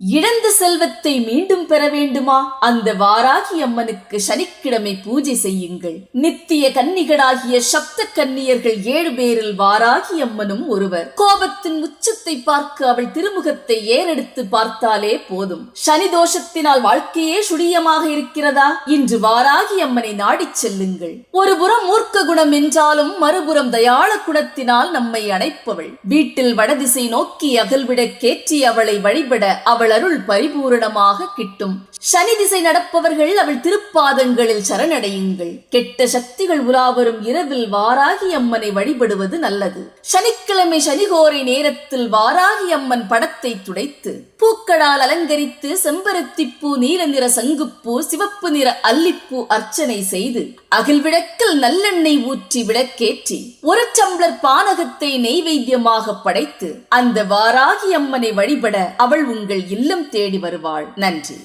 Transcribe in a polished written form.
இழந்த செல்வத்தை மீண்டும் பெற வேண்டுமா? அந்த வாராகி அம்மனுக்கு சனிக்கிழமை பூஜை செய்யுங்கள். நித்திய கன்னிகளாகிய சப்த கன்னியர்கள் 7 பேரில் வாராகி அம்மனும் ஒருவர். கோபத்தின் உச்சத்தை பார்க்க அவள் திருமுகத்தை ஏறெடுத்து பார்த்தாலே போதும். சனி தோஷத்தினால் வாழ்க்கையே சுழியமாக இருக்கிறதா? இன்று வாராகி அம்மனை நாடிச் செல்லுங்கள். ஒருபுறம் மூர்க்க குணம் என்றாலும் மறுபுறம் தயாள குணத்தினால் நம்மை அணைப்பவள். வீட்டில் வடதிசை நோக்கி அகல்விடக்கேற்றி அவளை வழிபட அவள் அருள் பரிபூரணமாக கிட்டும். சனி திசை நடப்பவர்கள் அவள் திருப்பாதங்களில் சரணடையுங்கள். கெட்ட சக்திகள் உலாவரும் இரவில் வாராகி அம்மனை வழிபடுவது நல்லது. சனிக்கிழமை சனிகோரை நேரத்தில் வாராகி அம்மன் படத்தை துடைத்து பூக்களால் அலங்கரித்து செம்பருத்திப்பூ, நீல நிற சங்குப்பூ, சிவப்பு நிற அல்லிப்பூ அர்ச்சனை செய்து அகில்விளக்கில் நல்லெண்ணெய் ஊற்றி விளக்கேற்றி 1 டம்ளர் பானகத்தை நெய்வேத்தியமாக படைத்து அந்த வாராகி அம்மனை வழிபட அவள் உங்கள் இல்லம் தேடி வருவாள். நன்றி.